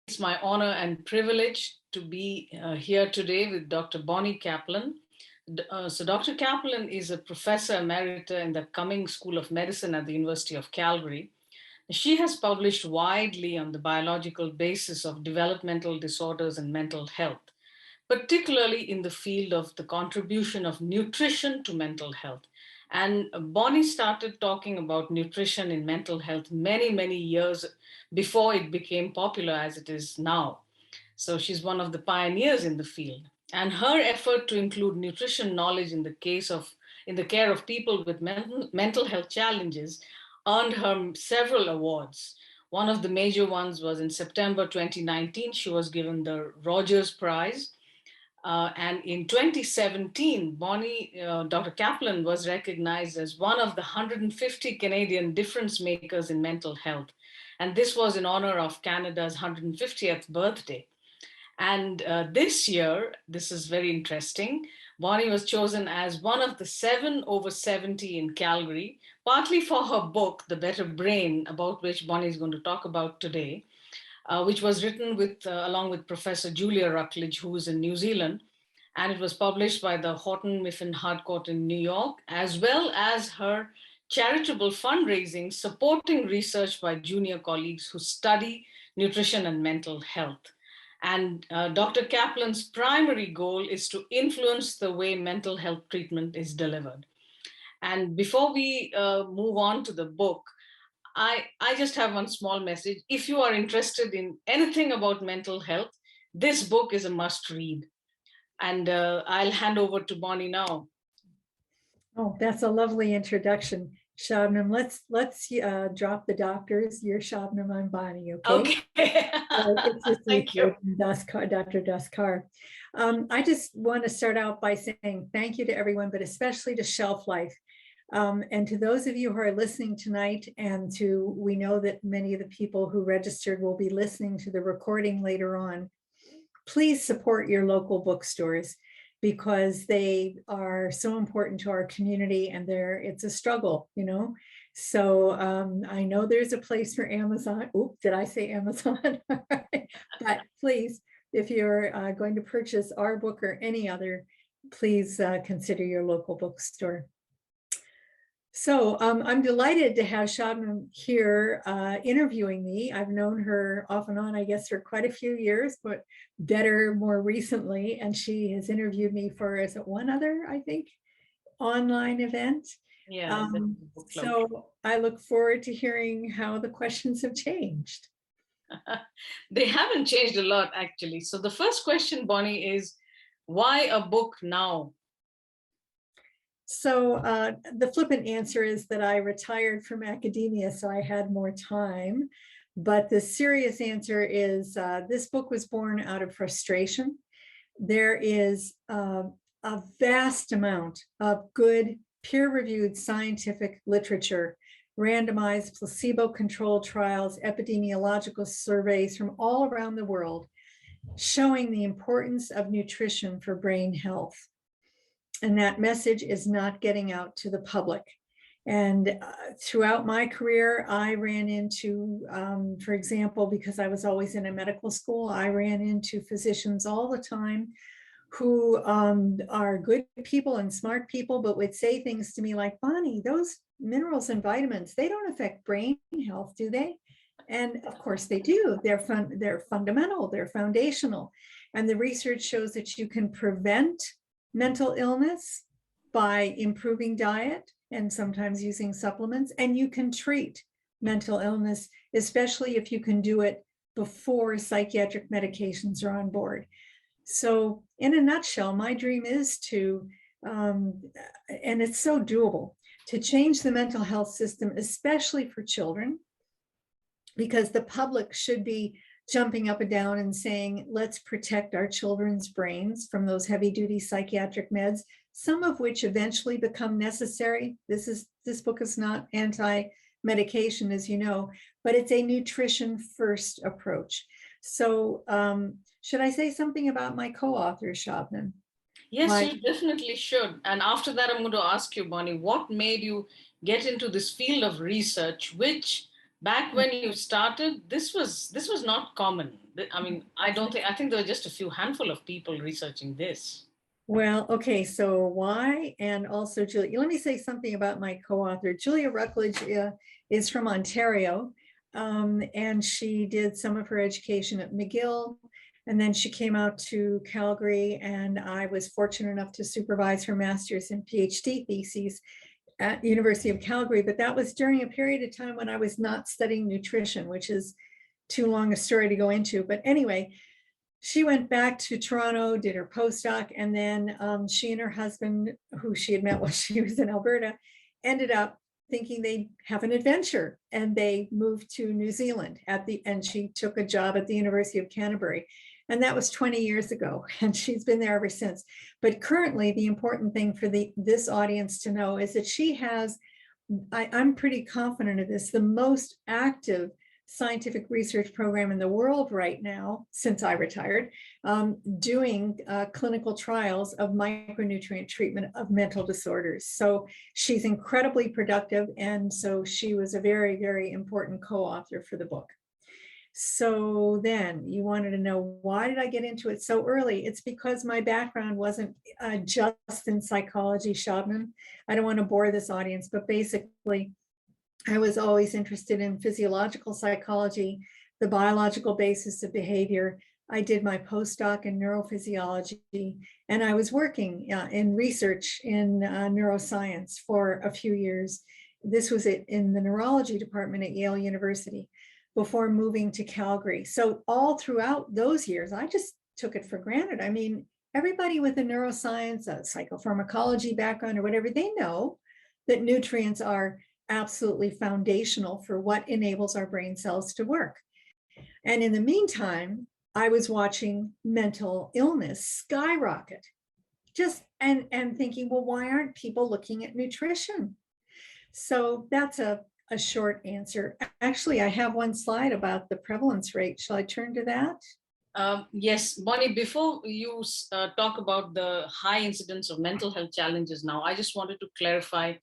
It's my honor and privilege to be here today with Dr. Bonnie Kaplan. So Dr. Kaplan is a professor emerita in the Cummings School of Medicine at the University of Calgary. She has published widely on the biological basis of developmental disorders and mental health, particularly in the field of the contribution of nutrition to mental health. And Bonnie started talking about nutrition in mental health many, many years before it became popular as it is now. So she's one of the pioneers in the field. And her effort to include nutrition knowledge in the care of people with mental health challenges earned her several awards. One of the major ones was in September 2019, she was given the Rogers Prize. And in 2017, Dr. Kaplan was recognized as one of the 150 Canadian difference makers in mental health. And this was in honor of Canada's 150th birthday. And this year, this is very interesting, Bonnie was chosen as one of the 7 over 70 in Calgary, partly for her book, The Better Brain, about which Bonnie is going to talk about today, which was written along with Professor Julia Rucklidge, who is in New Zealand. And it was published by the Houghton Mifflin Harcourt in New York, as well as her charitable fundraising supporting research by junior colleagues who study nutrition and mental health. And Dr. Kaplan's primary goal is to influence the way mental health treatment is delivered. And before we move on to the book, I just have one small message. If you are interested in anything about mental health, this book is a must read. And I'll hand over to Bonnie now. Oh, that's a lovely introduction, Shabnam. Let's drop the doctors. You're Shabnam, I'm Bonnie, okay? Okay. Thank you. Dr. Das Kar. I just want to start out by saying thank you to everyone, but especially to Shelf Life. And to those of you who are listening tonight, and we know that many of the people who registered will be listening to the recording later on, please support your local bookstores because they are so important to our community, and it's a struggle, you know. So I know there's a place for Amazon. Oops, did I say Amazon? But please, if you're going to purchase our book or any other, please consider your local bookstore. So I'm delighted to have Shabnam here interviewing me. I've known her off and on, I guess, for quite a few years, but better more recently. And she has interviewed me for, is it one other, I think, online event? Yeah. So I look forward to hearing how the questions have changed. They haven't changed a lot, actually. So the first question, Bonnie, is why a book now? So the flippant answer is that I retired from academia, so I had more time. But the serious answer is this book was born out of frustration. There is a vast amount of good peer-reviewed scientific literature, randomized placebo-controlled trials, epidemiological surveys from all around the world, showing the importance of nutrition for brain health. And that message is not getting out to the public. And throughout my career, I ran into, for example, because I was always in a medical school, I ran into physicians all the time who are good people and smart people, but would say things to me like, Bonnie, those minerals and vitamins, they don't affect brain health, do they? And of course they do. They're fundamental, they're foundational. And the research shows that you can prevent mental illness by improving diet and sometimes using supplements, and you can treat mental illness, especially if you can do it before psychiatric medications are on board. So in a nutshell, my dream is to, and it's so doable, to change the mental health system, especially for children, because the public should be jumping up and down and saying, let's protect our children's brains from those heavy duty psychiatric meds, some of which eventually become necessary. This book is not anti-medication, as you know, but it's a nutrition first approach. So should I say something about my co-author, Shabnam? Yes, you definitely should. And after that, I'm going to ask you, Bonnie, what made you get into this field of research, which Back when you started, this was not common. I mean, I think there were just a few handful of people researching this. Well, okay, so why? And also, Julia, let me say something about my co-author. Julia Rucklidge is from Ontario, and she did some of her education at McGill, and then she came out to Calgary, and I was fortunate enough to supervise her master's and PhD theses at University of Calgary, but that was during a period of time when I was not studying nutrition, which is too long a story to go into. But anyway, she went back to Toronto, did her postdoc, and then she and her husband, who she had met while she was in Alberta, ended up thinking they'd have an adventure, and they moved to New Zealand and she took a job at the University of Canterbury. And that was 20 years ago, and she's been there ever since. But currently, the important thing for this audience to know is that she has, I'm pretty confident of this, the most active scientific research program in the world right now, since I retired, doing clinical trials of micronutrient treatment of mental disorders. So she's incredibly productive. And so she was a very, very important co-author for the book. So then you wanted to know, why did I get into it so early? It's because my background wasn't just in psychology, Shabnam. I don't want to bore this audience, but basically, I was always interested in physiological psychology, the biological basis of behavior. I did my postdoc in neurophysiology, and I was working in research in neuroscience for a few years. This was in the neurology department at Yale University before moving to Calgary. So all throughout those years, I just took it for granted. I mean, everybody with a neuroscience, a psychopharmacology background or whatever, they know that nutrients are absolutely foundational for what enables our brain cells to work. And in the meantime, I was watching mental illness skyrocket, just and thinking, well, why aren't people looking at nutrition? So that's a short answer. Actually, I have one slide about the prevalence rate. Shall I turn to that? Yes, Bonnie, before you talk about the high incidence of mental health challenges now, I just wanted to clarify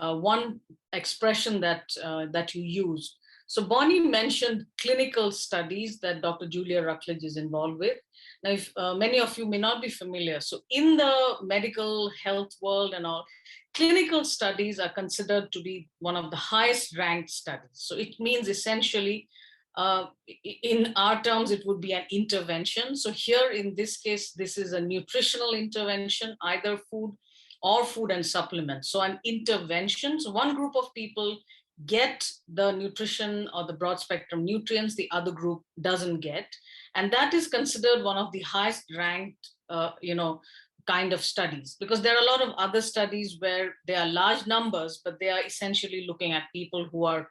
one expression that you used. So Bonnie mentioned clinical studies that Dr. Julia Rucklidge is involved with. Now, if many of you may not be familiar, so in the medical health world and all, clinical studies are considered to be one of the highest ranked studies. So it means essentially, in our terms, it would be an intervention. So here in this case, this is a nutritional intervention, either food or food and supplements. So an intervention. So one group of people get the nutrition or the broad spectrum nutrients, the other group doesn't get. And that is considered one of the highest ranked, kind of studies, because there are a lot of other studies where there are large numbers, but they are essentially looking at people who are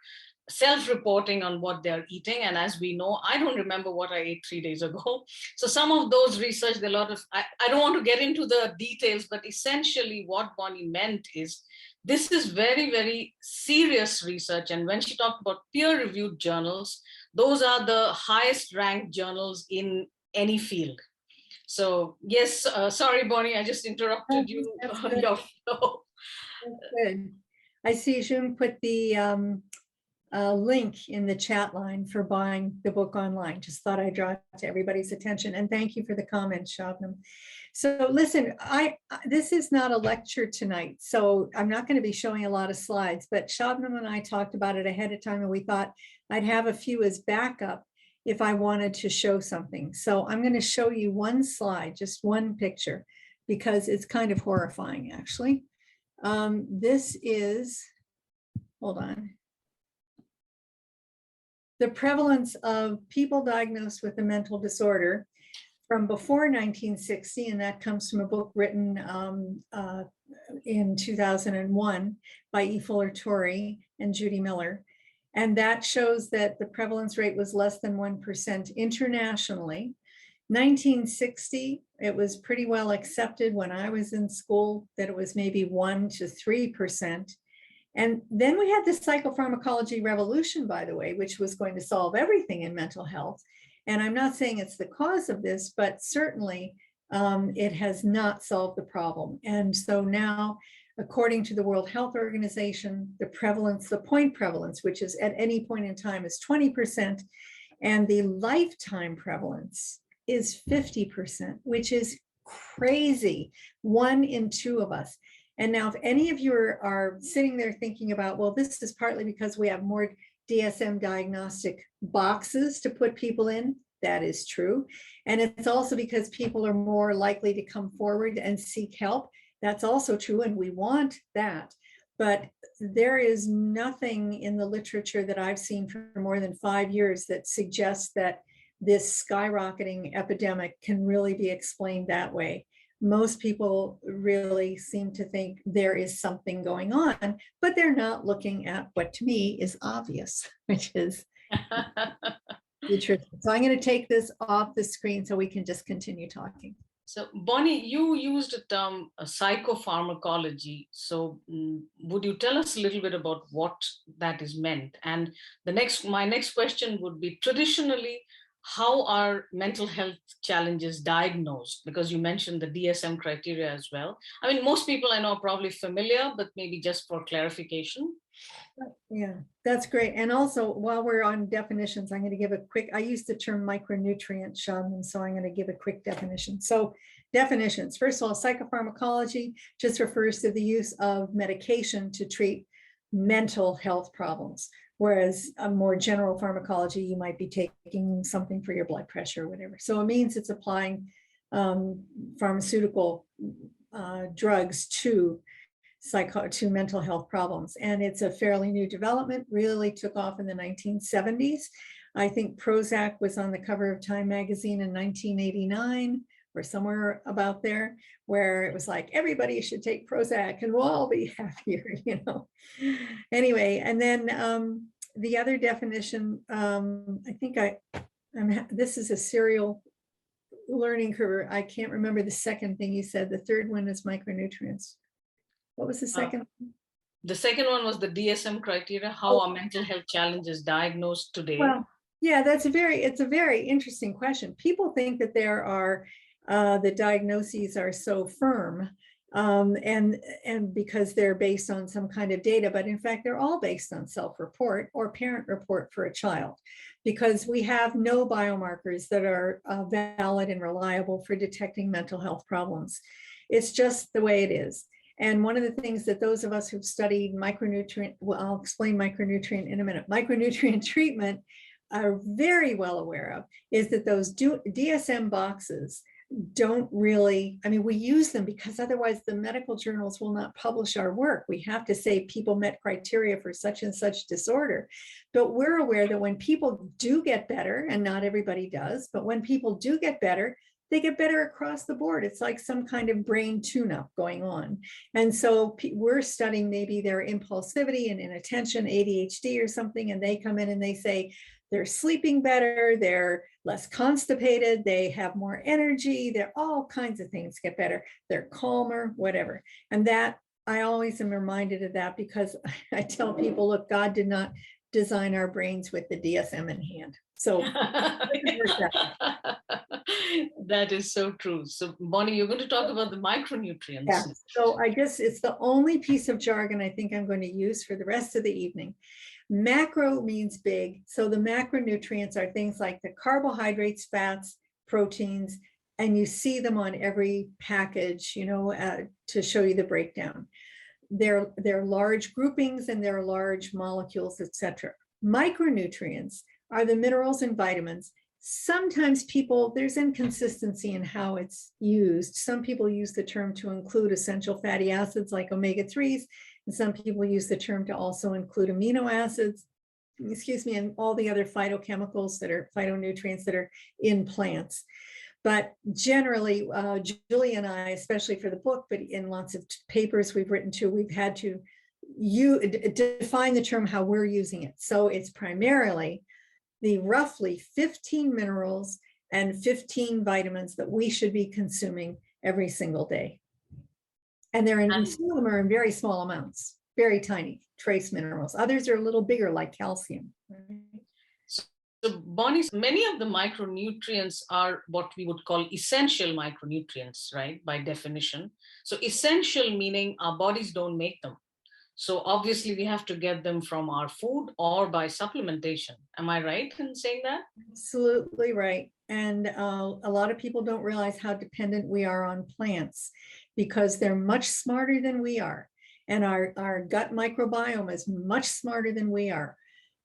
self-reporting on what they're eating. And as we know, I don't remember what I ate 3 days ago. So some of those research, there are a lot of, I don't want to get into the details, but essentially what Bonnie meant is this is very, very serious research. And when she talked about peer-reviewed journals, those are the highest ranked journals in any field. So yes, sorry, Bonnie, I just interrupted you on your flow. That's good. I see June put the link in the chat line for buying the book online. Just thought I'd draw it to everybody's attention. And thank you for the comment, Shabnam. So listen, this is not a lecture tonight, so I'm not going to be showing a lot of slides, but Shabnam and I talked about it ahead of time, and we thought I'd have a few as backup if I wanted to show something. So I'm going to show you one slide, just one picture, because it's kind of horrifying, actually. This is, hold on. The prevalence of people diagnosed with a mental disorder from before 1960, and that comes from a book written in 2001 by E. Fuller Torrey and Judy Miller. And that shows that the prevalence rate was less than 1% internationally. 1960, it was pretty well accepted when I was in school that it was maybe 1 to 3%. And then we had the psychopharmacology revolution, by the way, which was going to solve everything in mental health. And I'm not saying it's the cause of this, but certainly it has not solved the problem. And so now According to the World Health Organization, the prevalence, the point prevalence, which is at any point in time, is 20%, and the lifetime prevalence is 50%, which is crazy. 1 in 2 of us. And now, if any of you are sitting there thinking about, well, this is partly because we have more DSM diagnostic boxes to put people in, that is true. And it's also because people are more likely to come forward and seek help. That's also true, and we want that. But there is nothing in the literature that I've seen for more than 5 years that suggests that this skyrocketing epidemic can really be explained that way. Most people really seem to think there is something going on, but they're not looking at what to me is obvious, which is the truth. So I'm going to take this off the screen so we can just continue talking. So Bonnie, you used the term psychopharmacology. So would you tell us a little bit about what that is meant? And my next question would be, traditionally, how are mental health challenges diagnosed? Because you mentioned the DSM criteria as well. I mean, most people I know are probably familiar, but maybe just for clarification. Yeah, that's great. And also, while we're on definitions, I'm going to give a quick, I use the term micronutrient, Shabnam, so I'm going to give a quick definition. So definitions, first of all, psychopharmacology just refers to the use of medication to treat mental health problems. Whereas a more general pharmacology, you might be taking something for your blood pressure or whatever. So it means it's applying pharmaceutical drugs to mental health problems. And it's a fairly new development, really took off in the 1970s. I think Prozac was on the cover of Time magazine in 1989 or somewhere about there, where it was like, everybody should take Prozac and we'll all be happier, you know. Anyway, and then the other definition, I think this is a serial learning curve. I can't remember the second thing you said. The third one is micronutrients. What was the second? The second one was the DSM criteria. How are mental health challenges diagnosed today? Well, yeah, it's a very interesting question. People think that there are the diagnoses are so firm, and because they're based on some kind of data, but in fact, they're all based on self-report or parent report for a child, because we have no biomarkers that are valid and reliable for detecting mental health problems. It's just the way it is. And one of the things that those of us who've studied micronutrient, well, I'll explain micronutrient in a minute, micronutrient treatment are very well aware of, is that those DSM boxes don't really, I mean, we use them because otherwise the medical journals will not publish our work. We have to say people met criteria for such and such disorder. But we're aware that when people do get better, and not everybody does, but when people do get better, they get better across the board. It's like some kind of brain tune-up going on. And so we're studying maybe their impulsivity and inattention, ADHD or something, and they come in and they say they're sleeping better, they're less constipated, they have more energy, they're all kinds of things get better, they're calmer, whatever. And that, I always am reminded of that, because I tell people, look, God did not design our brains with the DSM in hand. So that is so true. So Bonnie, you're going to talk about the micronutrients. Yeah. So I guess it's the only piece of jargon I think I'm going to use for the rest of the evening. Macro means big. So the macronutrients are things like the carbohydrates, fats, proteins, and you see them on every package, you know, to show you the breakdown. They're large groupings and they're large molecules, etc. Micronutrients are the minerals and vitamins. Sometimes there's inconsistency in how it's used. Some people use the term to include essential fatty acids like omega-3s, and some people use the term to also include amino acids, and all the other phytochemicals that are phytonutrients that are in plants. But generally, Julie and I, especially for the book, but in lots of papers we've written too, we've had to define the term how we're using it. So it's primarily the roughly 15 minerals and 15 vitamins that we should be consuming every single day. And some of them are in very small amounts, very tiny trace minerals. Others are a little bigger, like calcium. So Bonnie, many of the micronutrients are what we would call essential micronutrients, right? By definition. So essential meaning our bodies don't make them. So obviously we have to get them from our food or by supplementation. Am I right in saying that? Absolutely right. And a lot of people don't realize how dependent we are on plants because they're much smarter than we are. And our gut microbiome is much smarter than we are.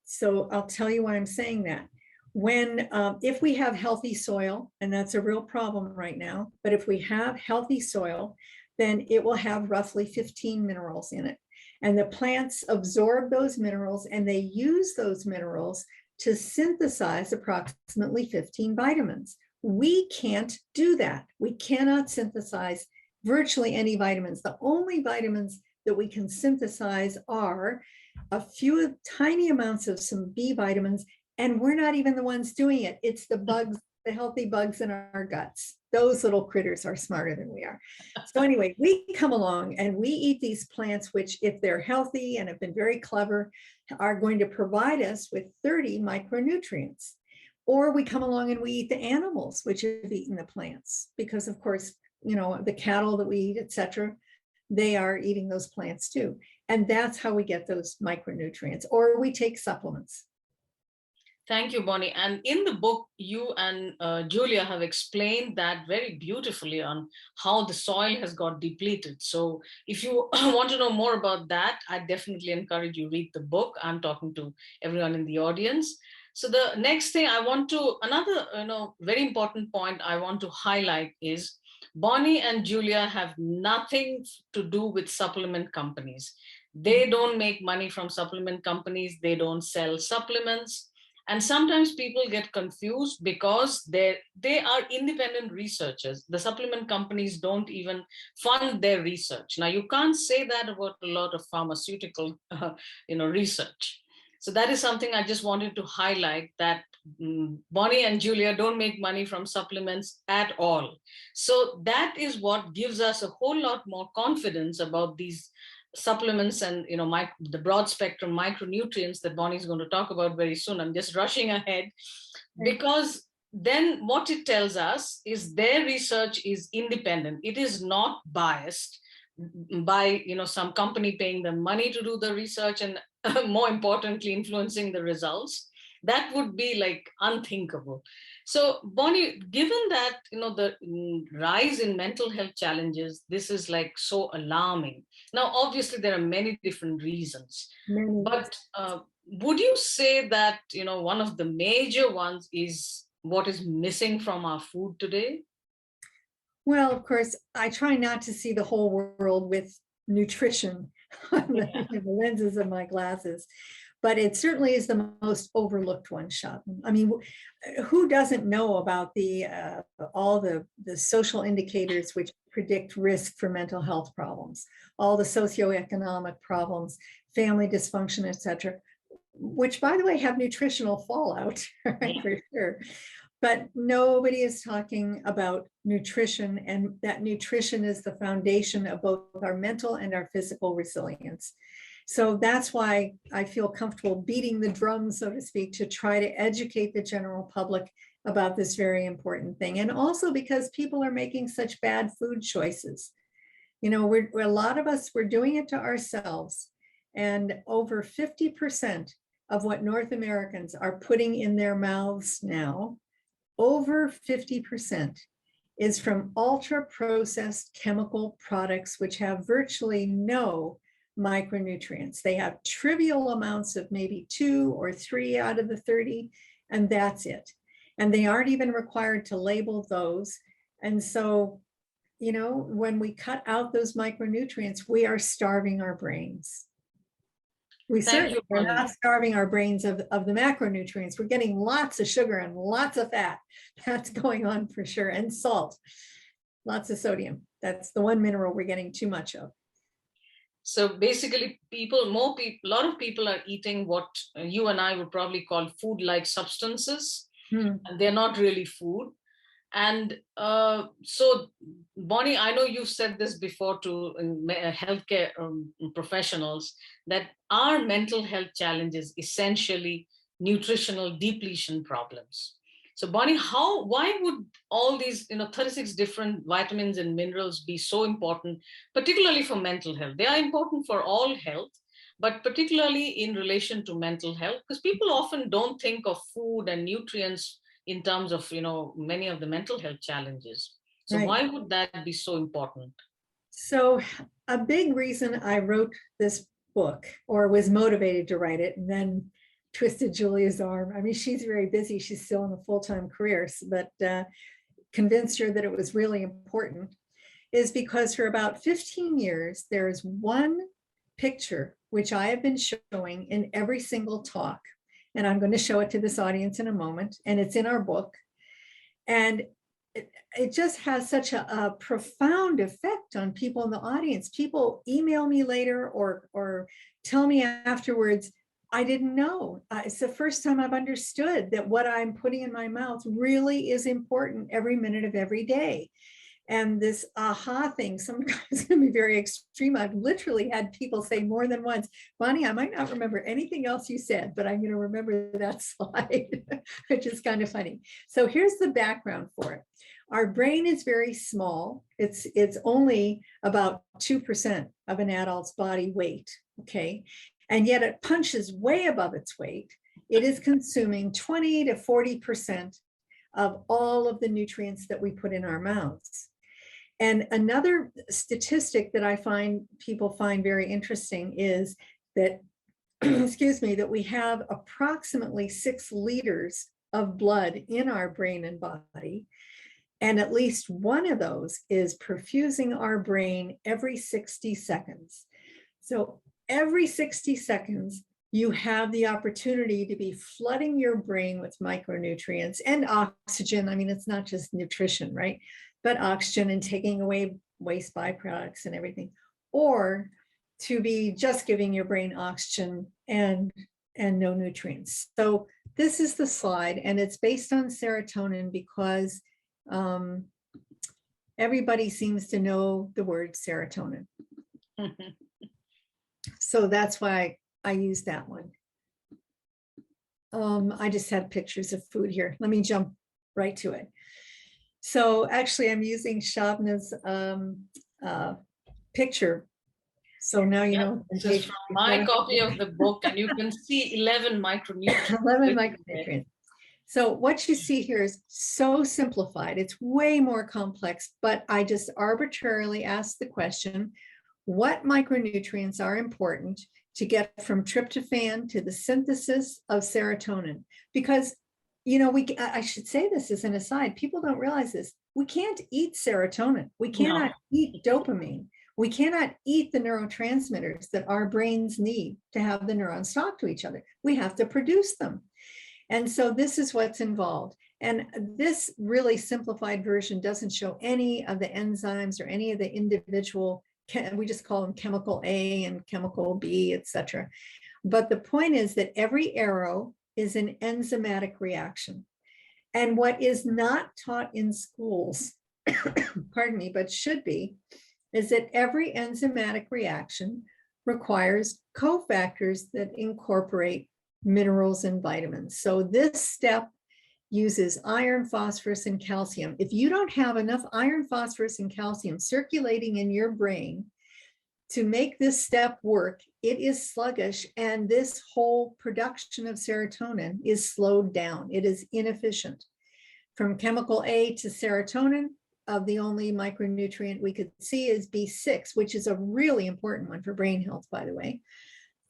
So I'll tell you why I'm saying that. If we have healthy soil, and that's a real problem right now, but if we have healthy soil, then it will have roughly 15 minerals in it. And the plants absorb those minerals and they use those minerals to synthesize approximately 15 vitamins. We can't do that. We cannot synthesize virtually any vitamins. The only vitamins that we can synthesize are a few tiny amounts of some B vitamins, and we're not even the ones doing it. It's the bugs, the healthy bugs in our guts. Those little critters are smarter than we are. So anyway, we come along and we eat these plants, which if they're healthy and have been very clever, are going to provide us with 30 micronutrients. Or we come along and we eat the animals, which have eaten the plants, because of course, you know, the cattle that we eat, etc., they are eating those plants too. And that's how we get those micronutrients, or we take supplements. Thank you, Bonnie. And in the book, you and Julia have explained that very beautifully on how the soil has got depleted. So if you want to know more about that, I definitely encourage you read the book. I'm talking to everyone in the audience. So the next thing another, very important point I want to highlight is Bonnie and Julia have nothing to do with supplement companies. They don't make money from supplement companies. They don't sell supplements. And sometimes people get confused because they are independent researchers. The supplement companies don't even fund their research. Now, you can't say that about a lot of pharmaceutical research. So that is something I just wanted to highlight, that Bonnie and Julia don't make money from supplements at all. So that is what gives us a whole lot more confidence about these supplements and the broad spectrum micronutrients that Bonnie's going to talk about very soon. I'm just rushing ahead because then what it tells us is their research is independent. It is not biased by some company paying them money to do the research and more importantly influencing the results. That would be like unthinkable. So Bonnie, given that the rise in mental health challenges, this is like so alarming. Now obviously there are many different reasons, but would you say that one of the major ones is what is missing from our food today? Well, of course, I try not to see the whole world with nutrition on the lenses of my glasses, but it certainly is the most overlooked one, Shabnam. I mean, who doesn't know about all the social indicators which predict risk for mental health problems, all the socioeconomic problems, family dysfunction, etc., which, by the way, have nutritional fallout, right, for sure. But nobody is talking about nutrition, and that nutrition is the foundation of both our mental and our physical resilience. So that's why I feel comfortable beating the drum, so to speak, to try to educate the general public about this very important thing. And also because people are making such bad food choices. A lot of us, we're doing it to ourselves. And over 50% of what North Americans are putting in their mouths now, over 50%, is from ultra-processed chemical products, which have virtually no micronutrients. They have trivial amounts of maybe 2 or 3 out of the 30, and that's it. And they aren't even required to label those. And so, when we cut out those micronutrients, we are starving our brains. We certainly are not starving our brains of the macronutrients. We're getting lots of sugar and lots of fat. That's going on for sure. And salt, lots of sodium. That's the one mineral we're getting too much of. So basically a lot of people are eating what you and I would probably call food-like substances. And they're not really food. And so, Bonnie, I know you've said this before to healthcare professionals, that our mental health challenges essentially nutritional depletion problems. So Bonnie, why would all these, 36 different vitamins and minerals be so important, particularly for mental health? They are important for all health, but particularly in relation to mental health, because people often don't think of food and nutrients in terms of, many of the mental health challenges. So Right. why would that be so important? So a big reason I wrote this book, or was motivated to write it, and then twisted Julia's arm. I mean, she's very busy. She's still in a full-time career, but convinced her that it was really important, is because for about 15 years, there's one picture which I have been showing in every single talk. And I'm going to show it to this audience in a moment. And it's in our book. And it just has such a profound effect on people in the audience. People email me later or tell me afterwards, I didn't know. It's the first time I've understood that what I'm putting in my mouth really is important every minute of every day. And this aha thing sometimes can be very extreme. I've literally had people say more than once, Bonnie, I might not remember anything else you said, but I'm going to remember that slide, which is kind of funny. So here's the background for it. Our brain is very small. It's only about 2% of an adult's body weight, okay? And yet it punches way above its weight. It is consuming 20 to 40% of all of the nutrients that we put in our mouths. And another statistic that I find people find very interesting is that, excuse me, that we have approximately 6 liters of blood in our brain and body. And at least one of those is perfusing our brain every 60 seconds. So every 60 seconds, you have the opportunity to be flooding your brain with micronutrients and oxygen. I mean, it's not just nutrition, right? But oxygen and taking away waste byproducts and everything, or to be just giving your brain oxygen and no nutrients. So this is the slide, and it's based on serotonin because everybody seems to know the word serotonin. So that's why I use that one. I just had pictures of food here. Let me jump right to it. So actually, I'm using Shabnam's picture. So now you know. This is from my copy of the book, and you can see 11 micronutrients. 11 micronutrients. So what you see here is so simplified. It's way more complex, but I just arbitrarily asked the question, what micronutrients are important to get from tryptophan to the synthesis of serotonin? Because I should say this as an aside, people don't realize this. We can't eat serotonin. We cannot eat dopamine. We cannot eat the neurotransmitters that our brains need to have the neurons talk to each other. We have to produce them. And so this is what's involved. And this really simplified version doesn't show any of the enzymes or any of the individual, we just call them chemical A and chemical B, etc. But the point is that every arrow is an enzymatic reaction. And what is not taught in schools, pardon me, but should be, is that every enzymatic reaction requires cofactors that incorporate minerals and vitamins. So this step uses iron, phosphorus, and calcium. If you don't have enough iron, phosphorus, and calcium circulating in your brain to make this step work, it is sluggish, and this whole production of serotonin is slowed down. It is inefficient. From chemical A to serotonin, the only micronutrient we could see is B6, which is a really important one for brain health, by the way.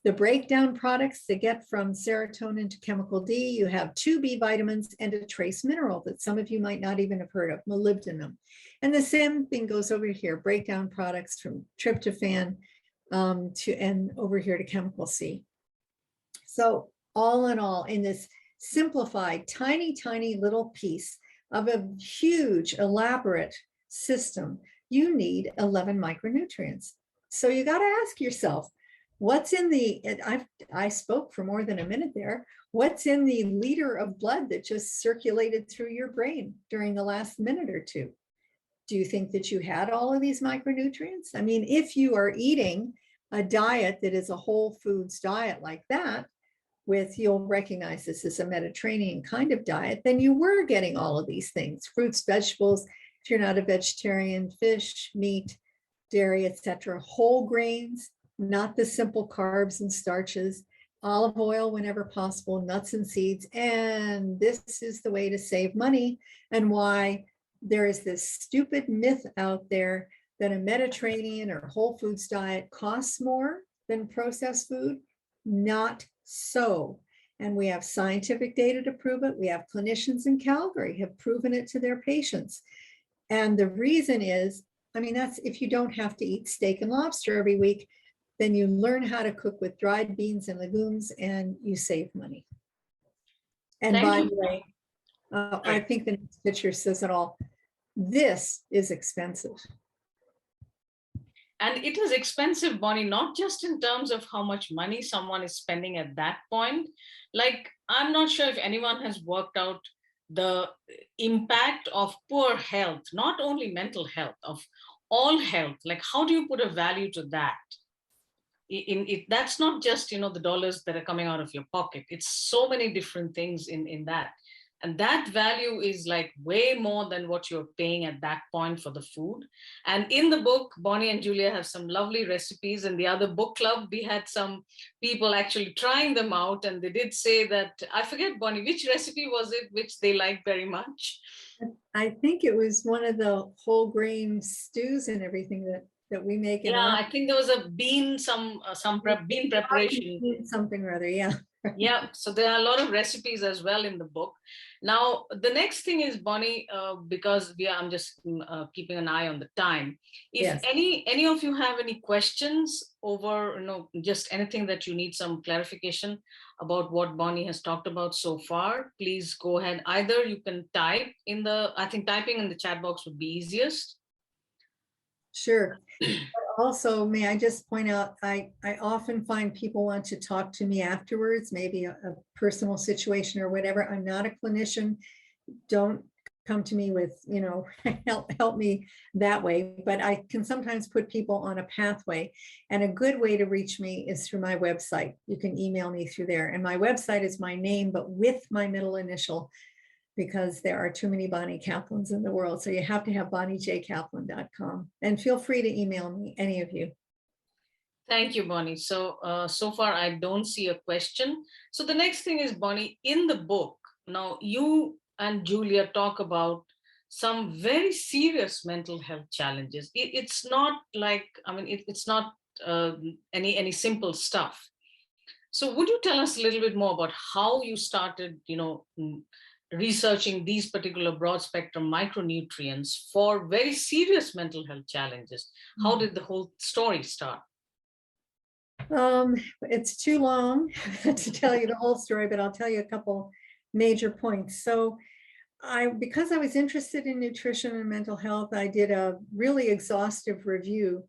The breakdown products that get from serotonin to chemical D, you have 2 B vitamins and a trace mineral that some of you might not even have heard of, molybdenum. And the same thing goes over here, breakdown products from tryptophan and over here to chemical C. So all in all, in this simplified, tiny, tiny little piece of a huge, elaborate system, you need 11 micronutrients. So you got to ask yourself, what's in I spoke for more than a minute there. What's in the liter of blood that just circulated through your brain during the last minute or two? Do you think that you had all of these micronutrients? I mean, if you are eating a diet that is a whole foods diet like that, with, you'll recognize this as a Mediterranean kind of diet, then you were getting all of these things, fruits, vegetables, if you're not a vegetarian, fish, meat, dairy, etc., whole grains, not the simple carbs and starches, olive oil whenever possible, nuts and seeds. And this is the way to save money, and why there is this stupid myth out there that a Mediterranean or whole foods diet costs more than processed food. Not so. And we have scientific data to prove it. We have clinicians in Calgary have proven it to their patients. And the reason is, I mean, that's if you don't have to eat steak and lobster every week, then you learn how to cook with dried beans and legumes and you save money. And Thank by you. the way, I think the next picture says it all. This is expensive. And it is expensive, Bonnie, not just in terms of how much money someone is spending at that point. Like, I'm not sure if anyone has worked out the impact of poor health, not only mental health, of all health. Like, how do you put a value to that? That's not just, the dollars that are coming out of your pocket. It's so many different things in that. And that value is like way more than what you're paying at that point for the food. And in the book, Bonnie and Julia have some lovely recipes. In the other book club, we had some people actually trying them out. And they did say that, I forget, Bonnie, which recipe was it, which they liked very much? I think it was one of the whole grain stews and everything that we make in I think there was a bean, bean preparation. Something or other, yeah. Yeah, so there are a lot of recipes as well in the book. Now, the next thing is, Bonnie, because I'm just keeping an eye on the time. If Yes. any of you have any questions over, just anything that you need some clarification about what Bonnie has talked about so far, please go ahead. Either you can type I think typing in the chat box would be easiest. Sure. Also, may I just point out, I often find people want to talk to me afterwards, maybe a personal situation or whatever. I'm not a clinician. Don't come to me with, help me that way. But I can sometimes put people on a pathway. And a good way to reach me is through my website. You can email me through there. And my website is my name, but with my middle initial, because there are too many Bonnie Kaplans in the world. So you have to have bonniejkaplan.com. And feel free to email me, any of you. Thank you, Bonnie. So, so far, I don't see a question. So the next thing is, Bonnie, in the book, now you and Julia talk about some very serious mental health challenges. It's not like, it's not any simple stuff. So would you tell us a little bit more about how you started, researching these particular broad spectrum micronutrients for very serious mental health challenges? How did the whole story start? It's too long to tell you the whole story, but I'll tell you a couple major points. So because I was interested in nutrition and mental health, I did a really exhaustive review,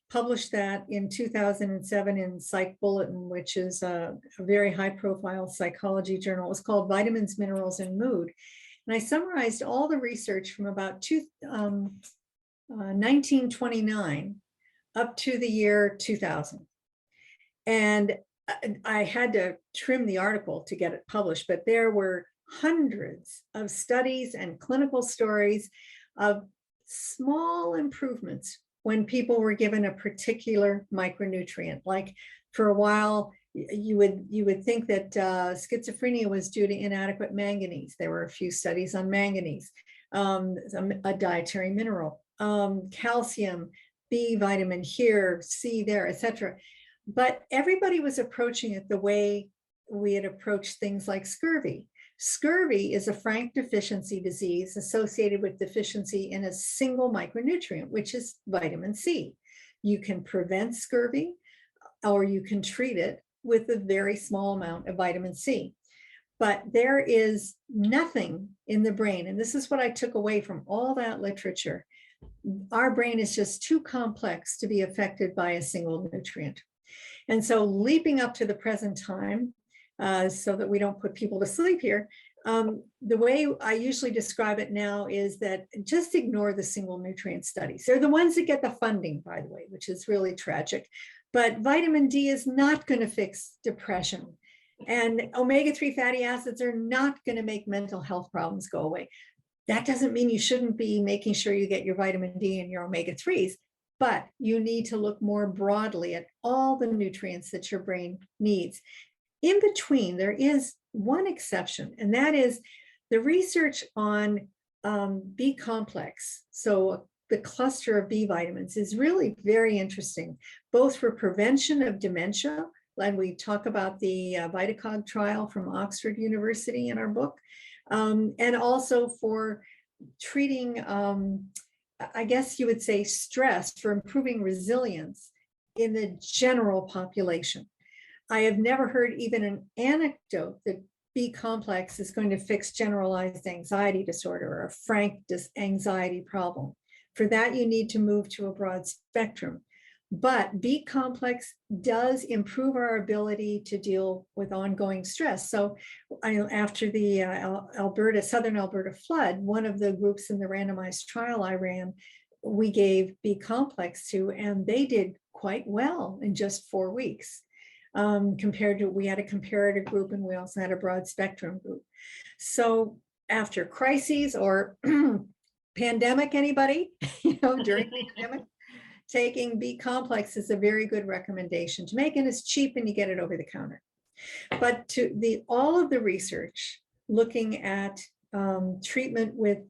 published that in 2007 in Psych Bulletin, which is a very high profile psychology journal. It was called Vitamins, Minerals, and Mood. And I summarized all the research from about 1929 up to the year 2000. And I had to trim the article to get it published, but there were hundreds of studies and clinical stories of small improvements when people were given a particular micronutrient. Like, for a while, you would think that schizophrenia was due to inadequate manganese. There were a few studies on manganese, a dietary mineral, calcium, B vitamin here, C there, etc. But everybody was approaching it the way we had approached things like scurvy. Scurvy is a frank deficiency disease associated with deficiency in a single micronutrient, which is vitamin C. You can prevent scurvy, or you can treat it with a very small amount of vitamin C. But there is nothing in the brain, and this is what I took away from all that literature. Our brain is just too complex to be affected by a single nutrient. And so, leaping up to the present time, so that we don't put people to sleep here, the way I usually describe it now is that just ignore the single nutrient studies. They're the ones that get the funding, by the way, which is really tragic. But vitamin D is not going to fix depression. And omega-3 fatty acids are not going to make mental health problems go away. That doesn't mean you shouldn't be making sure you get your vitamin D and your omega-3s, but you need to look more broadly at all the nutrients that your brain needs. In between, there is one exception, and that is the research on B complex. So the cluster of B vitamins is really very interesting, both for prevention of dementia, and we talk about the VitaCog trial from Oxford University in our book, and also for treating, I guess you would say, stress, for improving resilience in the general population. I have never heard even an anecdote that B complex is going to fix generalized anxiety disorder or a frank anxiety problem. For that, you need to move to a broad spectrum. But B complex does improve our ability to deal with ongoing stress. So after the Southern Alberta flood, one of the groups in the randomized trial I ran, we gave B complex to, and they did quite well in just 4 weeks. Compared to, we had a comparative group and we also had a broad spectrum group. So after crises or pandemic, anybody, during the pandemic, taking B complex is a very good recommendation to make, and it's cheap and you get it over the counter. But all of the research looking at treatment with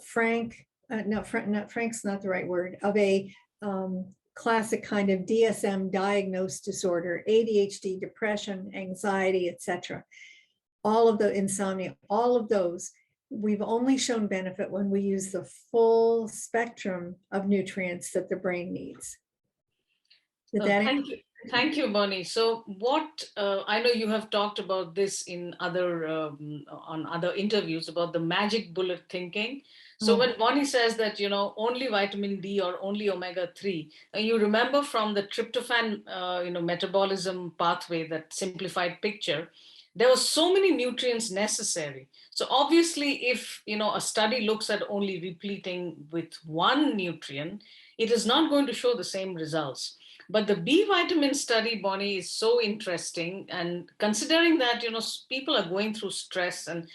frank's not the right word, of a classic kind of DSM diagnosed disorder, ADHD, depression, anxiety, etc. All of the insomnia, all of those, we've only shown benefit when we use the full spectrum of nutrients that the brain needs. Thank you, Bonnie. So what, I know you have talked about this in on other interviews about the magic bullet thinking. So when Bonnie says that, only vitamin D or only omega-3, you remember from the tryptophan, metabolism pathway, that simplified picture, there were so many nutrients necessary. So obviously, if, a study looks at only repleting with one nutrient, it is not going to show the same results. But the B vitamin study, Bonnie, is so interesting. And considering that, people are going through stress, and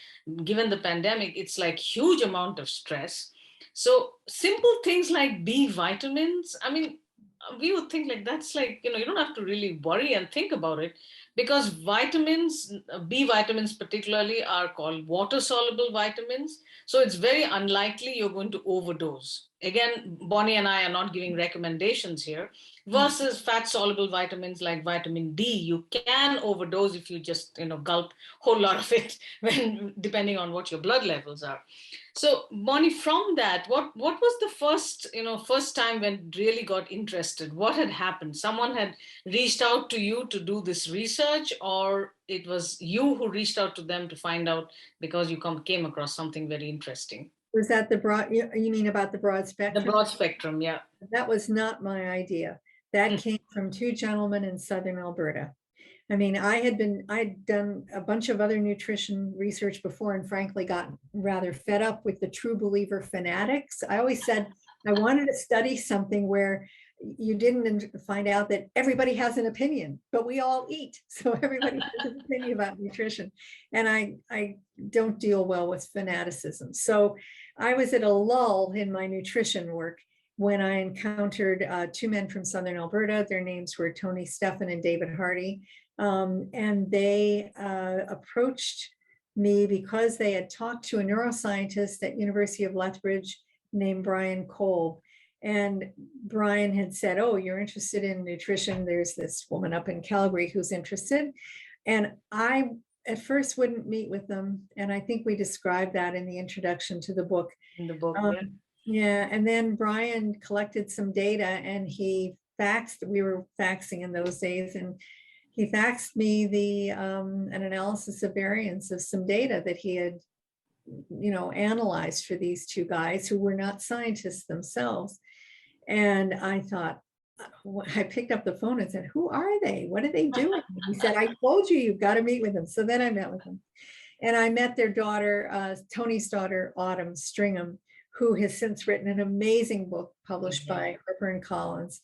given the pandemic, it's like huge amount of stress. So simple things like B vitamins, I mean, we would think like that's like, you don't have to really worry and think about it, because vitamins, B vitamins particularly, are called water soluble vitamins. So it's very unlikely you're going to overdose. Again, Bonnie and I are not giving recommendations here. Versus fat soluble vitamins like vitamin D, you can overdose if you just gulp a whole lot of it, depending on what your blood levels are. So Bonnie, from that, what was the first time when really got interested? What had happened? Someone had reached out to you to do this research, or it was you who reached out to them to find out because you came across something very interesting? Was that the broad, you mean about the broad spectrum? The broad spectrum, yeah. That was not my idea. That came from two gentlemen in Southern Alberta. I mean, I'd done a bunch of other nutrition research before, and frankly got rather fed up with the true believer fanatics. I always said I wanted to study something where you didn't find out that everybody has an opinion, but we all eat. So everybody has an opinion about nutrition. And I don't deal well with fanaticism. So I was at a lull in my nutrition work when I encountered two men from Southern Alberta. Their names were Tony Stephan and David Hardy. And they approached me because they had talked to a neuroscientist at University of Lethbridge named Brian Kolb. And Brian had said, oh, you're interested in nutrition. There's this woman up in Calgary who's interested. And I at first wouldn't meet with them. And I think we described that in the introduction to the book. In the book, yeah. Yeah, and then Brian collected some data and he faxed, we were faxing in those days, and he faxed me an analysis of variance of some data that he had, analyzed for these two guys who were not scientists themselves. And I thought, I picked up the phone and said, who are they? What are they doing? He said, I told you, you've got to meet with them. So then I met with them. And I met their daughter, Tony's daughter, Autumn Stringham, who has since written an amazing book published by Harper and Collins.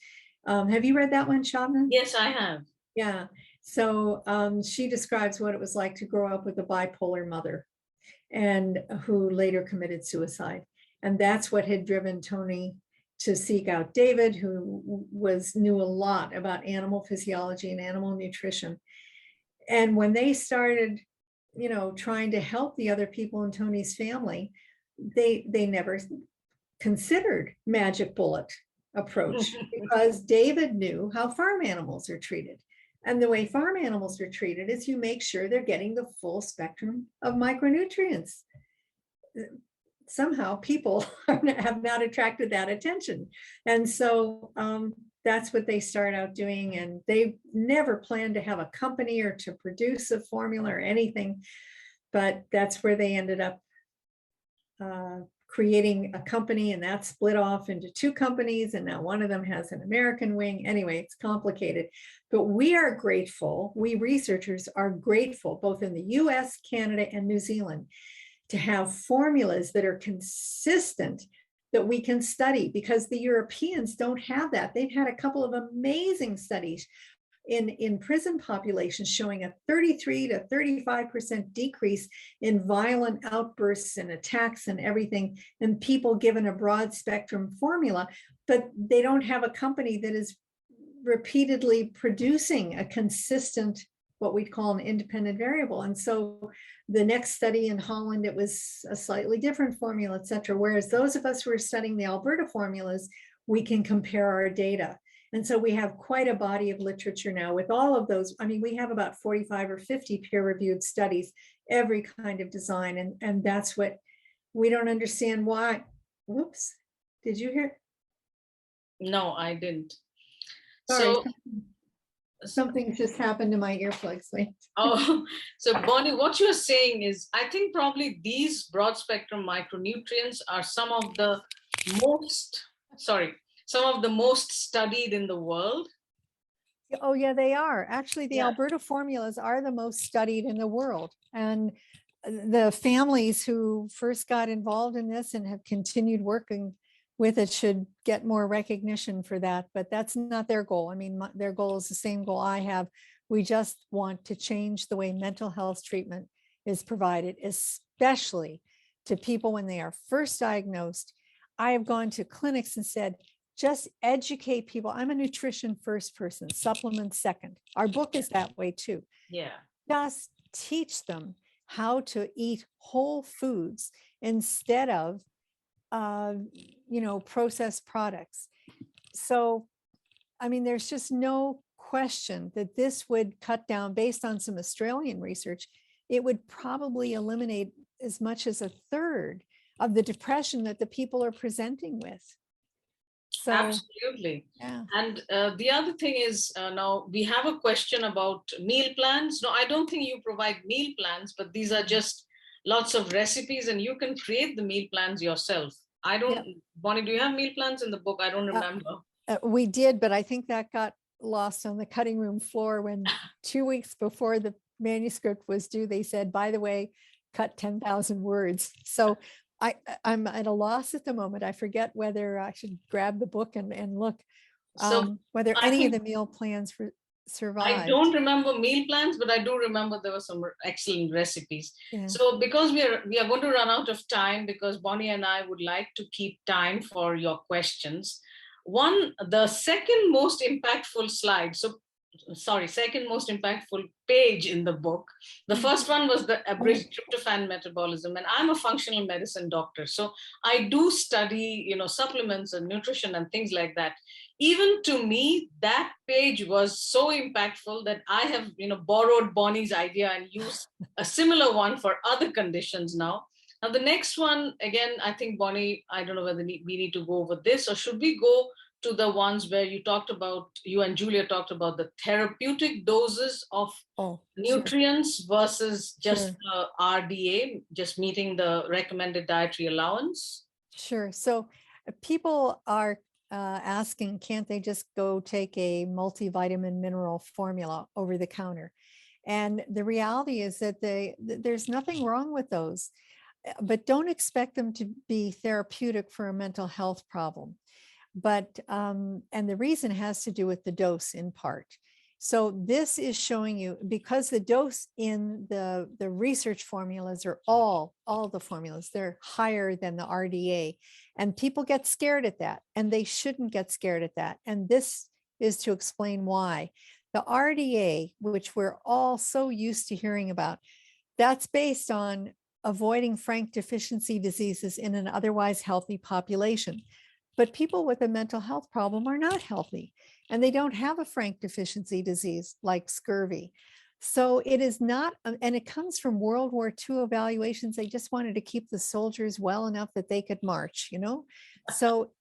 Have you read that one, Shabnam? Yes, I have. Yeah. So she describes what it was like to grow up with a bipolar mother and who later committed suicide. And that's what had driven Tony to seek out David, who knew a lot about animal physiology and animal nutrition. And when they started, trying to help the other people in Tony's family, they never considered magic bullet approach because David knew how farm animals are treated. And the way farm animals are treated is you make sure they're getting the full spectrum of micronutrients. Somehow people have not attracted that attention. And so that's what they start out doing. And they never planned to have a company or to produce a formula or anything, but that's where they ended up creating a company, and that split off into two companies. And now one of them has an American wing. Anyway, it's complicated, but we are grateful. We researchers are grateful, both in the US, Canada, and New Zealand, to have formulas that are consistent that we can study, because the Europeans don't have that. They've had a couple of amazing studies in prison populations showing a 33 to 35% decrease in violent outbursts and attacks and everything, and people given a broad spectrum formula, but they don't have a company that is repeatedly producing a consistent, what we'd call an independent variable. And so the next study in Holland, it was a slightly different formula, et cetera. Whereas those of us who are studying the Alberta formulas, we can compare our data. And so we have quite a body of literature now with all of those. I mean, we have about 45 or 50 peer-reviewed studies, every kind of design. And that's what we don't understand why. Whoops, did you hear? No, I didn't. Sorry, So something just happened to my earplugs. oh, so Bonnie, what you're saying is, I think probably these broad spectrum micronutrients are some of the most studied in the world. Oh, yeah, they are. Actually, the Alberta formulas are the most studied in the world. And the families who first got involved in this and have continued working with it should get more recognition for that. But that's not their goal. I mean, their goal is the same goal I have. We just want to change the way mental health treatment is provided, especially to people when they are first diagnosed. I have gone to clinics and said, just educate people. I'm a nutrition first person, supplements second. Our book is that way too. Yeah. Just teach them how to eat whole foods instead of, processed products. So, I mean, there's just no question that this would cut down, based on some Australian research, it would probably eliminate as much as a third of the depression that the people are presenting with. So, absolutely. Yeah. And the other thing is, now we have a question about meal plans. No, I don't think you provide meal plans, but these are just lots of recipes and you can create the meal plans yourself. I don't, Bonnie, do you have meal plans in the book? I don't remember. We did, but I think that got lost on the cutting room floor when 2 weeks before the manuscript was due, they said, by the way, cut 10,000 words. So I'm at a loss at the moment. I forget whether I should grab the book and look whether any of the meal plans survived. I don't remember meal plans, but I do remember there were some excellent recipes. Yeah. So because we are going to run out of time, because Bonnie and I would like to keep time for your questions. The second most impactful slide. Second most impactful page in the book. The first one was the abridged tryptophan metabolism, and I'm a functional medicine doctor, so I do study, supplements and nutrition and things like that. Even to me, that page was so impactful that I have, borrowed Bonnie's idea and used a similar one for other conditions now. Now, the next one, again, I think, Bonnie, I don't know whether we need to go over this, or should we go to the ones where you and Julia talked about the therapeutic doses of nutrients versus just RDA, just meeting the recommended dietary allowance? Sure. So people are asking, can't they just go take a multivitamin mineral formula over the counter? And the reality is that there's nothing wrong with those, but don't expect them to be therapeutic for a mental health problem. But, and the reason has to do with the dose in part. So this is showing you, because the dose in the research formulas are all the formulas, they're higher than the RDA. And people get scared at that, and they shouldn't get scared at that. And this is to explain why. The RDA, which we're all so used to hearing about, that's based on avoiding frank deficiency diseases in an otherwise healthy population. But people with a mental health problem are not healthy, and they don't have a frank deficiency disease like scurvy. So it is not, and it comes from World War II evaluations. They just wanted to keep the soldiers well enough that they could march, you know? So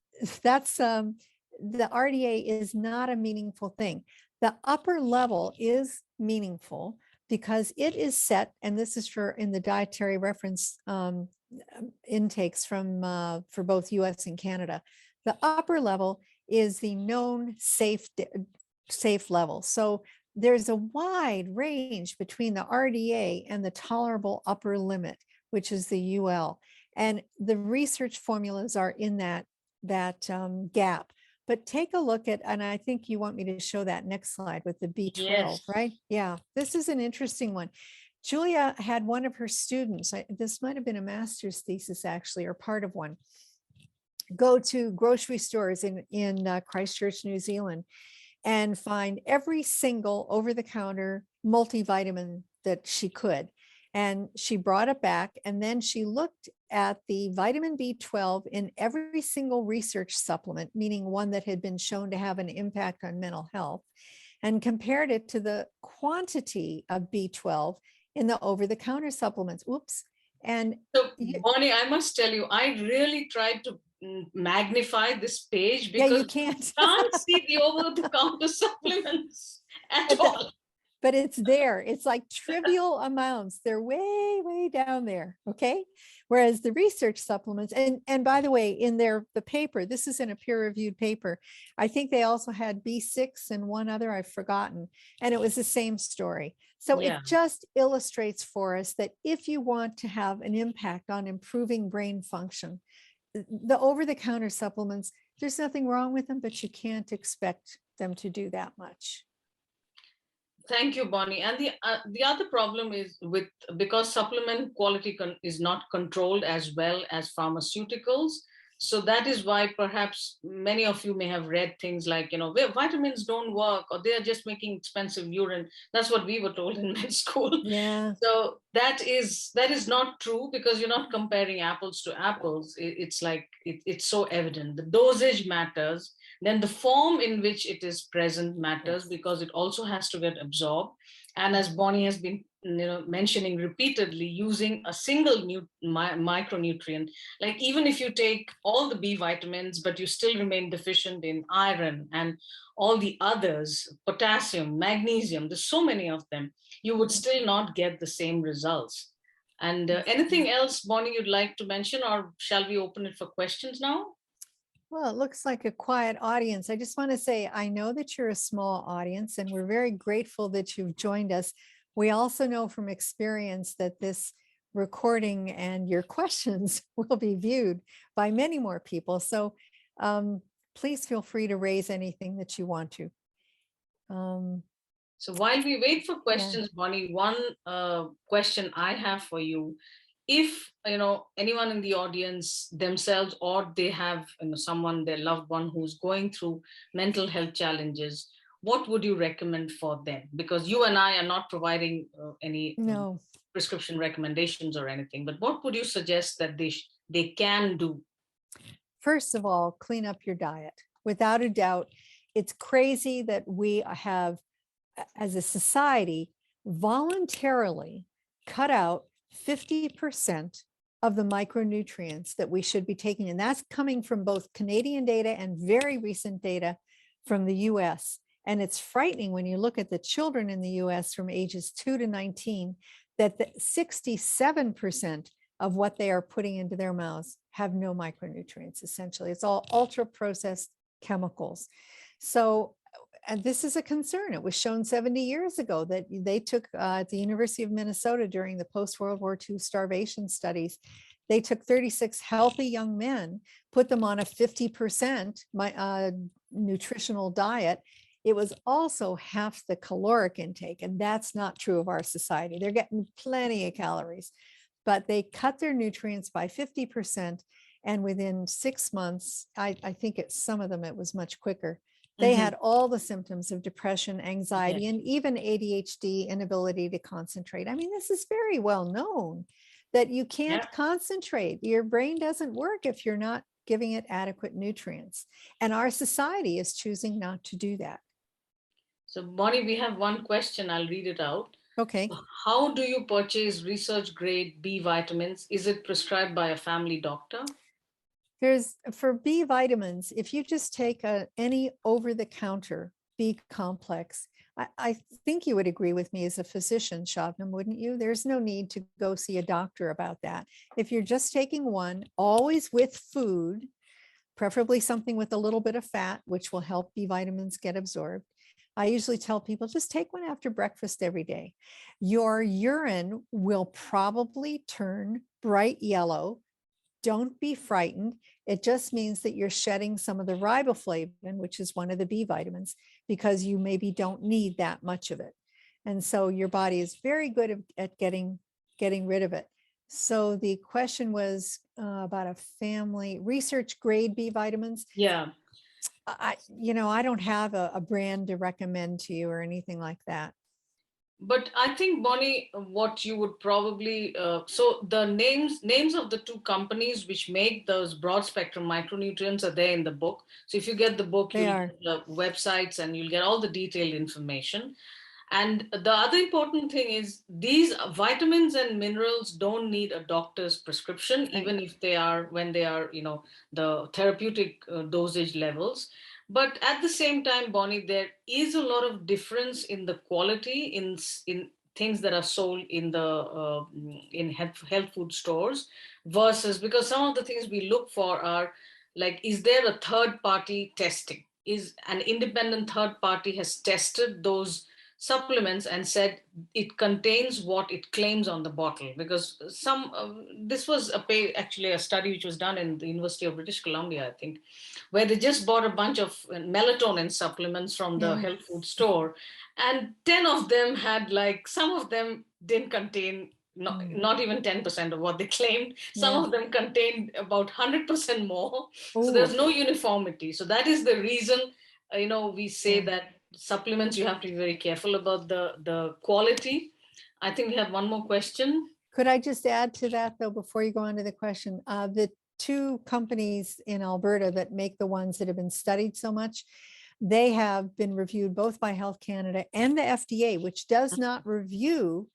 that's, the RDA is not a meaningful thing. The upper level is meaningful because it is set, and this is for in the dietary reference intakes from for both US and Canada. The upper level is the known safe level. So there's a wide range between the RDA and the tolerable upper limit, which is the UL. And the research formulas are in that gap. But take a look at, and I think you want me to show that next slide with the B12, Yes. right? Yeah, this is an interesting one. Julia had one of her students, this might have been a master's thesis actually, or part of one, go to grocery stores in Christchurch, New Zealand, and find every single over-the-counter multivitamin that she could. And she brought it back, and then she looked at the vitamin B12 in every single research supplement, meaning one that had been shown to have an impact on mental health, and compared it to the quantity of B12 in the over-the-counter supplements. Oops. And so, Bonnie, I must tell you, I really tried to magnify this page yeah, because you can't. can't see the over-the-counter supplements at all. But it's there. It's like trivial amounts. They're way, way down there. Okay. Whereas the research supplements, and by the way, in the paper, this is in a peer-reviewed paper. I think they also had B6 and one other I've forgotten. And it was the same story. So Yeah. it just illustrates for us that if you want to have an impact on improving brain function, the over-the-counter supplements, there's nothing wrong with them, but you can't expect them to do that much. Thank you, Bonnie. And the other problem is because supplement quality is not controlled as well as pharmaceuticals. So that is why perhaps many of you may have read things like, vitamins don't work, or they're just making expensive urine. That's what we were told in med school. Yeah. So that is not true, because you're not comparing apples to apples. It's like, it's so evident. The dosage matters. Then the form in which it is present matters, because it also has to get absorbed. And as Bonnie has been mentioning repeatedly, using a single micronutrient, like even if you take all the B vitamins, but you still remain deficient in iron and all the others, potassium, magnesium, there's so many of them, you would still not get the same results. And anything else, Bonnie, you'd like to mention, or shall we open it for questions now? Well, it looks like a quiet audience. I just want to say, I know that you're a small audience, and we're very grateful that you've joined us. We also know from experience that this recording and your questions will be viewed by many more people. So please feel free to raise anything that you want to. So while we wait for questions, Bonnie, one question I have for you. If anyone in the audience themselves, or they have someone, their loved one, who's going through mental health challenges, what would you recommend for them? Because you and I are not providing any prescription recommendations or anything, but what would you suggest that they can do? First of all, clean up your diet. Without a doubt, it's crazy that we have, as a society, voluntarily cut out 50% of the micronutrients that we should be taking. And that's coming from both Canadian data and very recent data from the US. And it's frightening when you look at the children in the US from ages 2 to 19, that 67% of what they are putting into their mouths have no micronutrients. Essentially, it's all ultra processed chemicals. So, and this is a concern. It was shown 70 years ago that they took at the University of Minnesota during the post-World War II starvation studies. They took 36 healthy young men, put them on a 50% nutritional diet, it was also half the caloric intake. And that's not true of our society. They're getting plenty of calories, but they cut their nutrients by 50%. And within 6 months, I think some of them, it was much quicker. They had all the symptoms of depression, anxiety, Yes. and even ADHD, inability to concentrate. I mean, this is very well known that you Yeah. can't concentrate. Your brain doesn't work if you're not giving it adequate nutrients. And our society is choosing not to do that. So, Bonnie, we have one question. I'll read it out. Okay. How do you purchase research grade B vitamins? Is it prescribed by a family doctor? There's for B vitamins, if you just take any over the counter B complex, I think you would agree with me as a physician, Shabnam, wouldn't you? There's no need to go see a doctor about that. If you're just taking one, always with food, preferably something with a little bit of fat, which will help B vitamins get absorbed. I usually tell people just take one after breakfast every day. Your urine will probably turn bright yellow. Don't be frightened. It just means that you're shedding some of the riboflavin, which is one of the B vitamins, because you maybe don't need that much of it. And so your body is very good at getting rid of it. So the question was about a family research grade B vitamins. Yeah. I don't have a brand to recommend to you or anything like that. But I think, Bonnie, what you would probably so the names of the two companies which make those broad spectrum micronutrients are there in the book. So if you get the book, They you'll are. get the websites and you'll get all the detailed information. And the other important thing is these vitamins and minerals don't need a doctor's prescription, Right. even if they are when they are, the therapeutic dosage levels. But at the same time, Bonnie, there is a lot of difference in the quality in things that are sold in the in health food stores versus, because some of the things we look for are like, is there a third party testing? Is an independent third party has tested those supplements and said it contains what it claims on the bottle? Because this was actually a study which was done in the University of British Columbia, I think, where they just bought a bunch of melatonin supplements from the Yeah. health food store, and 10 of them had, like, some of them didn't contain not even 10% of what they claimed. Some Yeah. of them contained about 100% more. So there's Oh, no uniformity. So that is the reason, we say yeah. that supplements, you have to be very careful about the quality. I think we have one more question. Could I just add to that, though, before you go on to the question? The two companies in Alberta that make the ones that have been studied so much, they have been reviewed both by Health Canada and the FDA, which does not review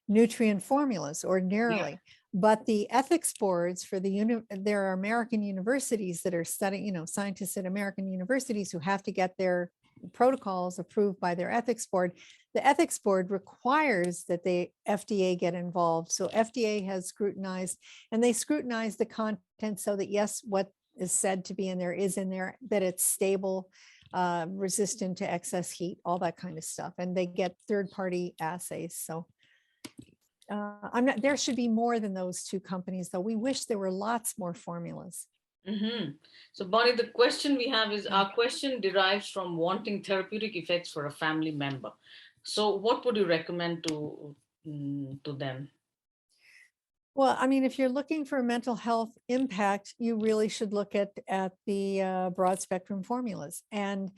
nutrient formulas ordinarily. But the ethics boards for there are American universities that are studying, scientists at American universities who have to get their protocols approved by their ethics board. The ethics board requires that the FDA get involved. So FDA has scrutinized, and they scrutinize the content so that, yes, what is said to be in there is in there, that it's stable, resistant to excess heat, all that kind of stuff. And they get third-party assays. So there should be more than those two companies, though. We wish there were lots more formulas. So, Bonnie, the question we have is, our question derives from wanting therapeutic effects for a family member. So what would you recommend to them? Well, I mean, if you're looking for mental health impact, you really should look at the broad spectrum formulas. And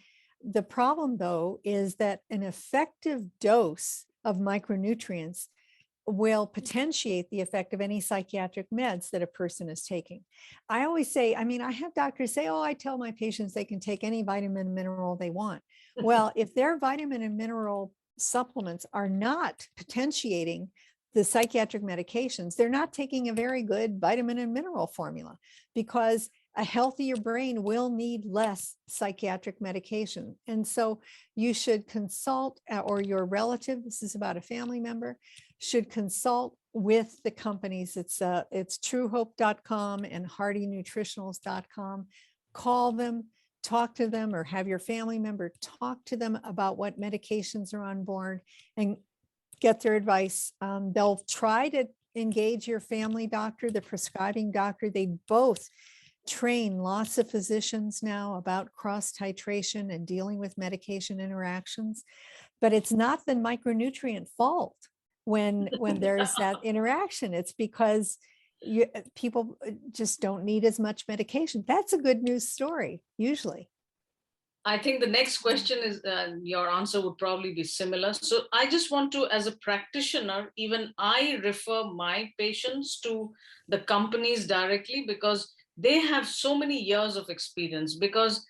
the problem, though, is that an effective dose of micronutrients will potentiate the effect of any psychiatric meds that a person is taking. I always say, I mean, I have doctors say, oh, I tell my patients they can take any vitamin and mineral they want. Well, if their vitamin and mineral supplements are not potentiating the psychiatric medications, they're not taking a very good vitamin and mineral formula, because a healthier brain will need less psychiatric medication. And so you should consult, or your relative, this is about a family member, should consult with the companies. It's truehope.com and hardynutritionals.com. Call them, talk to them, or have your family member talk to them about what medications are on board and get their advice. They'll try to engage your family doctor, the prescribing doctor. They both train lots of physicians now about cross titration and dealing with medication interactions, but it's not the micronutrient fault when there's that interaction. It's because people just don't need as much medication. That's a good news story, usually. I think the next question is your answer would probably be similar. So I just want to, as a practitioner, even I refer my patients to the companies directly because they have so many years of experience. Because,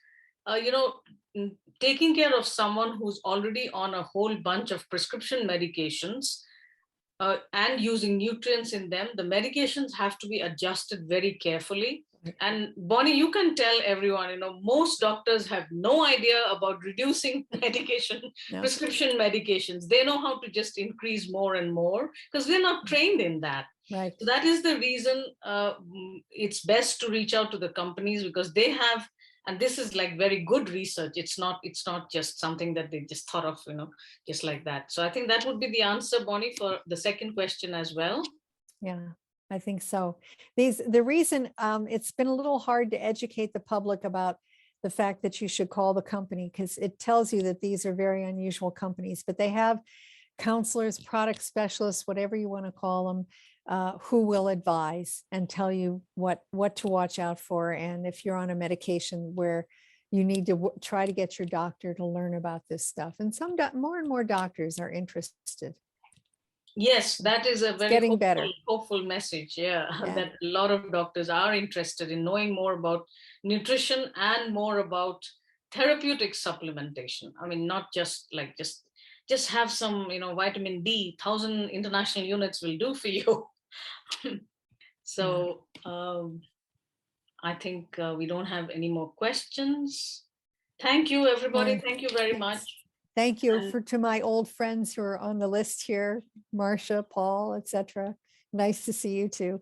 taking care of someone who's already on a whole bunch of prescription medications and using nutrients in them, the medications have to be adjusted very carefully. And Bonnie, you can tell everyone, most doctors have no idea about reducing prescription medications. They know how to just increase more and more because they're not trained in that. Right. So that is the reason it's best to reach out to the companies, because they have, and this is like very good research. It's not just something that they just thought of, just like that. So I think that would be the answer, Bonnie, for the second question as well. Yeah, I think so. The reason it's been a little hard to educate the public about the fact that you should call the company, because it tells you that these are very unusual companies, but they have counselors, product specialists, whatever you want to call them, who will advise and tell you what to watch out for. And if you're on a medication where you need to try to get your doctor to learn about this stuff. And more and more doctors are interested. Yes, that is a very hopeful message. Yeah, that a lot of doctors are interested in knowing more about nutrition and more about therapeutic supplementation. I mean, not just like just have some, vitamin D, 1,000 international units will do for you. So I think we don't have any more questions. Thank you, everybody. Thank you very much. Thank you to my old friends who are on the list here, Marcia, Paul, etc. Nice to see you too.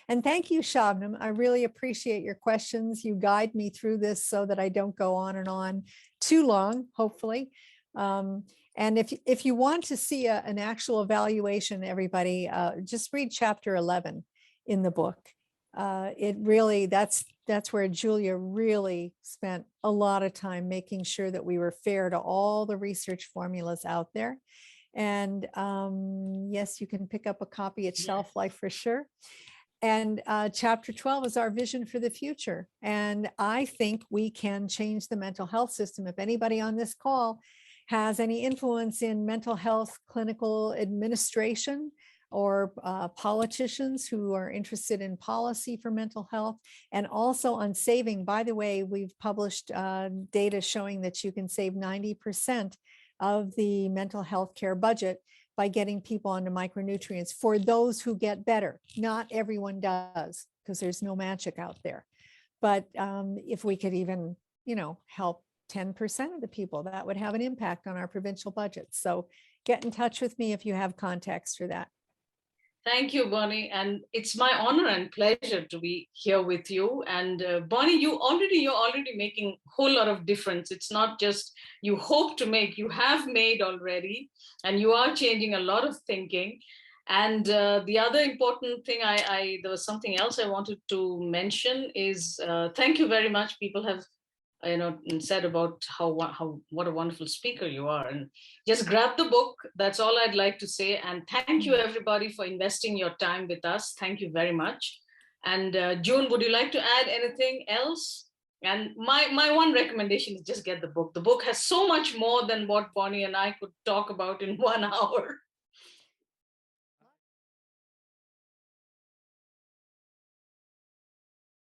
And thank you, Shabnam. I really appreciate your questions. You guide me through this so that I don't go on and on too long, hopefully. And if you want to see an actual evaluation, everybody, just read chapter 11 in the book. It really, that's where Julia really spent a lot of time making sure that we were fair to all the research formulas out there. And yes, you can pick up a copy at Shelf Life for sure. And chapter 12 is our vision for the future. And I think we can change the mental health system. If anybody on this call has any influence in mental health clinical administration, or politicians who are interested in policy for mental health, and also on saving. By the way, we've published data showing that you can save 90% of the mental health care budget by getting people onto micronutrients for those who get better. Not everyone does, because there's no magic out there. But if we could even, help 10% of the people, that would have an impact on our provincial budgets. So get in touch with me if you have contacts for that. Thank you, Bonnie. And it's my honor and pleasure to be here with you. And Bonnie, you're already making a whole lot of difference. It's not just you hope to make, you have made already, and you are changing a lot of thinking. And the other important thing, there was something else I wanted to mention is thank you very much. People have said about what a wonderful speaker you are, and just grab the book. That's all I'd like to say. And thank you, everybody, for investing your time with us. Thank you very much. And June, would you like to add anything else? And my one recommendation is just get the book. The book has so much more than what Bonnie and I could talk about in 1 hour.